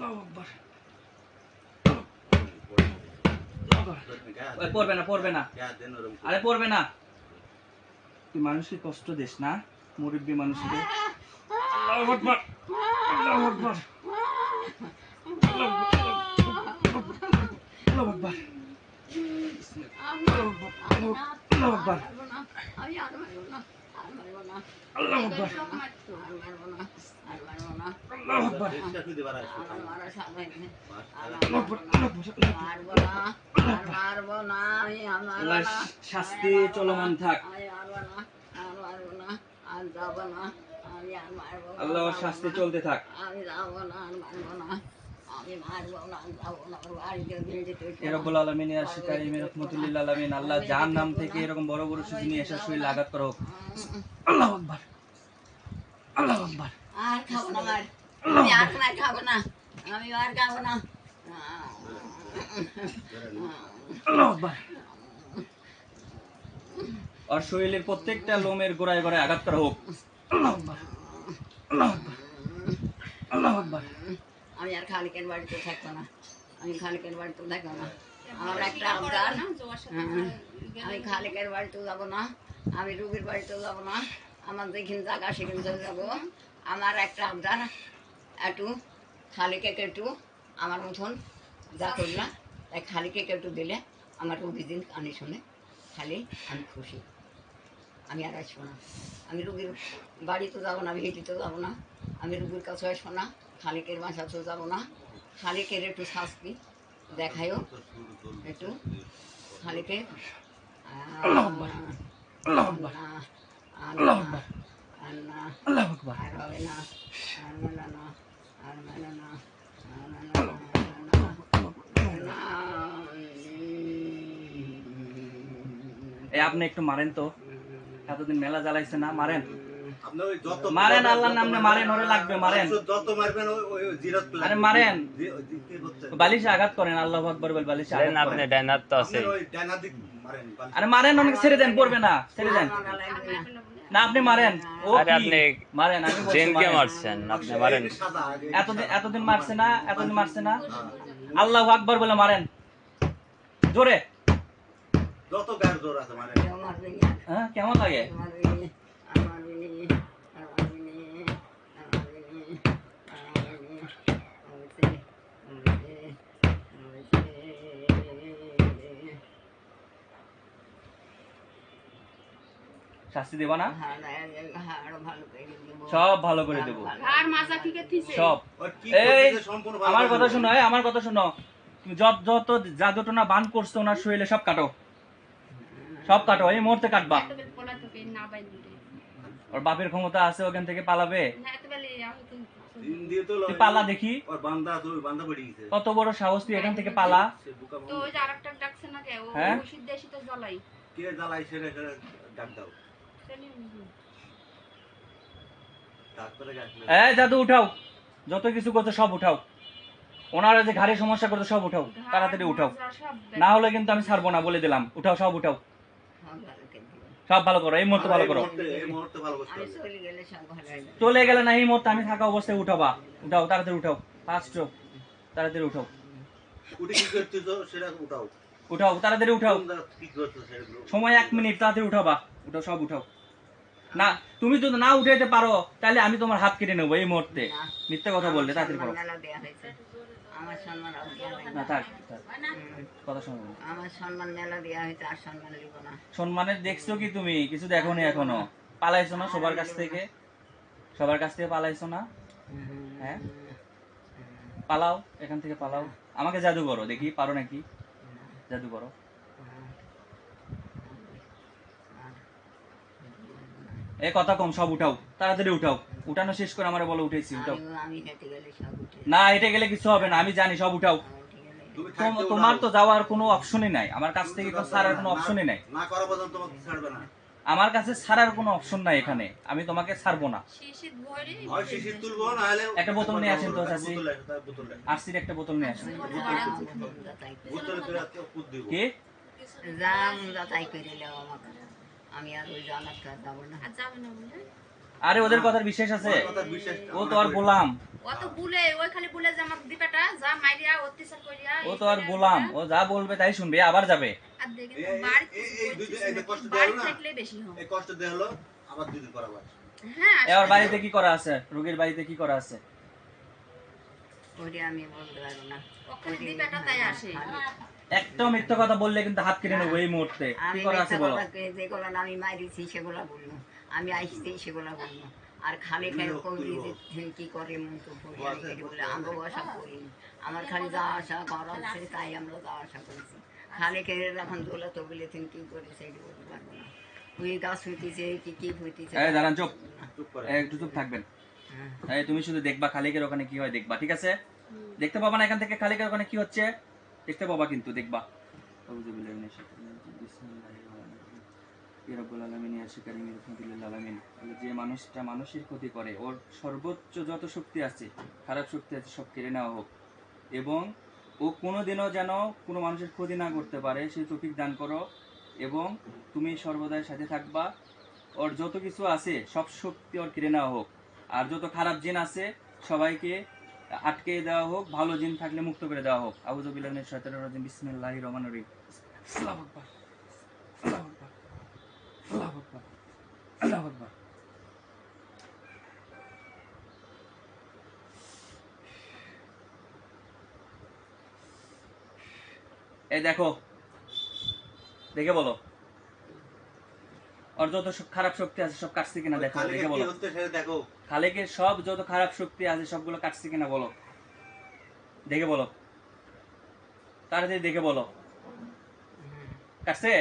আল্লাহু আকবার। পড়বে না পড়বে না, আরে পড়বে না। তুই মানুষকে কষ্ট দিস না, মুরব্বী মানুষকে। আল্লাহু আকবার, আল্লাহু আকবার, আল্লাহু আকবার, আল্লাহু আকবার, আল্লাহু আকবার, শাস্তি চলমান থাক। আল্লাহর শাস্তি চলতে থাক। রব্বুল আলামিন ইয়া শিকারিম রাহমাতুল লিল আলামিন। আল্লাহ জাহান্নাম থেকে এরকম বড় বড় সুযোগ নিয়ে এসে শরীরে আঘাত করো। আল্লাহু আকবার, আল্লাহু আকবার। আর খাবো না, আমি আর খাবো না, আমি আর খাবো না। আল্লাহু আকবার। আর শরীরের প্রত্যেকটা লোমের গোড়ায় গোড়ায় আঘাত করা হোক। আল্লাহু আকবার, আল্লাহু আকবার, আল্লাহু আকবার। আমি আর খালিকের বাড়িতে থাকবো না, আমি খালিকের বাড়িতে থাকবো না। আমার একটা আবদার, আমি খালিকের বাড়িতেও যাবো না, আমি রুগীর বাড়িতেও যাবো না, আমার যেখানে জায়গা সেখানে চলে যাবো। আমার একটা আবদার, একটু খালিকে একটু আমার মতন যা করি না, তাই খালিকে একটু দিলে আমার রুগীর দিন কানে শুনে খালি আমি খুশি। আমি আর আসবো না, আমি রুগীর বাড়িতে যাবো না, ভিটিতেও যাবো না, আমি রুগীর কাছে আসবো না, খালিকের বাসাতেও যাবো না। খালিকের একটু শাস্তি দেখায়ও, একটু খালিকে আল্লাহু আকবার, আল্লাহু আকবার, আল্লাহু আকবার, আল্লাহু আকবার। আর হবে না, আর মেলে না, আর মেলে না, আর মেলে না। এই আপনি একটু মারেন তো, এতদিন মেলা জ্বালাইছে না, মারেন মারেন, আল্লাহর নামে মারেন, ওরে লাগবে মারেন, যত মারবেন ওই জিরাত লাগবে। আরে মারেন, বালিশে আঘাত করেন, আল্লাহু আকবার বল, বালিশে আঘাত করেন। আপনি ডাইনাত তো আছে, ওই ডানা দিক মারেন। আরে মারেন, অনেক ছেড়ে দেন, পড়বে না, ছেড়ে দেন না, আপনি মারেন। ও আরে কি আপনি মারেন, আমি বলছি জেনকে মারেন। মারছেন, আপনি মারেন। এতদিন মারছে না, এতদিন মারছে না, আল্লাহু আকবার বলে মারেন জোরে। যত গার জোর আছে মারেন। হ্যাঁ, কেমন লাগে? শাস্তি দেবা না? সব ভালো করে দেবো, সব। এই আমার কথা শোনো, আমার কথা শোনো, তুমি যত জাদুটনা বান করছো ওনার শরীরে সব কাটো, সব কাটো, এই মুহূর্তে কাটবা। ওর বাপের ক্ষমতা আছে ওখান থেকে পালাবে, তুই পালা দেখি, কত বড় সাহস, তুই এখান থেকে পালা। হ্যাঁ, এই জাদু উঠাও, যত কিছু করছো সব উঠাও, ওনারা যে ঘাড়ে সমস্যা করতো সব উঠাও, তাড়াতাড়ি উঠাও, না হলে কিন্তু আমি ছাড়বো না, বলে দিলাম। উঠাও, সব উঠাও, সব ভালো করো, এই মুহূর্তে ভালো করো। চলে গেলে না, এই মুহূর্তে আমি থাকা অবস্থায় উঠাবা, উঠাও, তাড়াতাড়ি উঠাও, ফাস্ট তাড়াতাড়ি উঠাও, উঠাও, তাড়াতাড়ি উঠাও, সময় 1 মিনিট, তাড়াতাড়ি উঠাবা, উঠাও, সব উঠাও। না, তুমি যদি না উঠাইতে পারো তাহলে আমি তোমার হাত কেটে নেবো এই মুহূর্তে, মিথ্যা কথা বললে। তাড়াতাড়ি করো, না থাক, কথা শোনো, আমার সম্মান মেলা দেওয়া হয়েছে, আর সম্মান লিব না। সম্মানের দেখছো কি তুমি? কিছু দেখোনি এখনো, পালাইছো না সবার কাছ থেকে, সবার কাছ থেকে পালাইছো না? হ্যাঁ, পালাও, এখান থেকে পালাও, আমাকে জাদু করো দেখি, পারো নাকি? জাদু করো, এই কথা কম, সব উঠাও, তাড়াতাড়ি উঠাও, উঠানো শেষ করে আমারে বলো উঠেছি, উঠাও। না, এটা গেলে কিছু হবে না, আমি জানি, সব উঠাও। তোমার তো যাওয়ার কোনো অপশনই নাই, আমার কাছ থেকে ছাড়ার কোনো অপশনই নাই, আমার কাছে ছাড়ার কোনো অপশন নাই এখানে, আমি তোমাকে ছাড়বো না। একটা বোতল নিয়ে আসেন তো চাচি, আরসির একটা বোতল নিয়ে আসেন। কি আমি আর ওই জানার কাজ যাবো না। আরে ওদের কথার বিশ্বাস আছে, ওর কথার বিশ্বাস ও তো আমরা আর করি না। গোলাম, ও তো বুলে ওই খালি বুলে যে আমার দিপাটা যা মাইরিয়া অত্যাচার করিয়া ও তো আর গোলাম, ও যা বলবে তাই শুনবে, আবার যাবে। আর দেখেন এই- বাড়ি এই- এই দুই- এই যে কষ্ট দেওয়া বাড়ি হলো না? থাকলে বেশি হয়। এই কষ্ট দেওয়া হলো আবার দুদিন করা হয়। হ্যাঁ এবার বাড়িতে কি করা আছে, রোগীর বাড়িতে কি করা আছে? ওরে আমি বলতে পারবো না। ওখানে দিপাটা তাই আসে। একটাও মিথ্যা কথা বললে কিন্তু হাত কেটে নেবো এই মুহূর্তে। কি আমি করা আছে মিথ্যা বলো? কথা যেগুলো আমি মারিছি সেগুলো বলবো, আমি আইসছি সেগুলো বলবো। আর খালি খালি কবি কি করে মুখ বলে আমরা আশা করি, আমার খালি যা আশা করা হচ্ছে তাই আমরা যা আশা করছি। খালি খেয়ে এখন দোলা তো বলে তুমি কি করে সেটা বলতে পারবো না। ওই গাছ হইতেছে কি কি হইতেছে। এই দাঁড়ান, চুপ, চুপ করে। একটু চুপ থাকবেন। হ্যাঁ। এই তুমি শুধু দেখবা খালিকের ওখানে কি হয়, দেখবা, ঠিক আছে? দেখতে পাবা না এখান থেকে খালিকের ওখানে কি হচ্ছে, দেখতে পাবা কিন্তু দেখবা। যে মানুষটা মানুষের ক্ষতি করে, ওর সর্বোচ্চ যত শক্তি আছে, খারাপ শক্তি আছে, সব কেড়ে নেওয়া হোক, এবং ও কোনোদিনও যেন কোনো মানুষের ক্ষতি না করতে পারে সেই তৌফিক দান করো, এবং তুমি সর্বদাই সাথে থাকবা। ওর যত কিছু আছে সব শক্তি ওর কেড়ে নেওয়া হোক, আর যত খারাপ জিন আছে সবাইকে আটকে দেওয়া হোক, ভালো জিন থাকলে মুক্ত করে দেওয়া হোক। আউযু বিল্লাহি মিনাশ শাইতানির রাজিম, বিসমিল্লাহির রহমানির রহিম। আল্লাহু আকবার, আল্লাহু আকবার, আল্লাহু আকবার, আল্লাহু আকবার। এই দেখো, দেখে বলো ওর যত খারাপ শক্তি আছে সব কাটছে কিনা, দেখো, খালিকে দেখে কি বলো। হচ্ছে সেটা দেখো। খালেকের সব যত খারাপ শক্তি আছে সবগুলো কাটছে কিনা বলো, দেখে বলো, তাড়াতাড়ি দেখে বলো, কাটছে?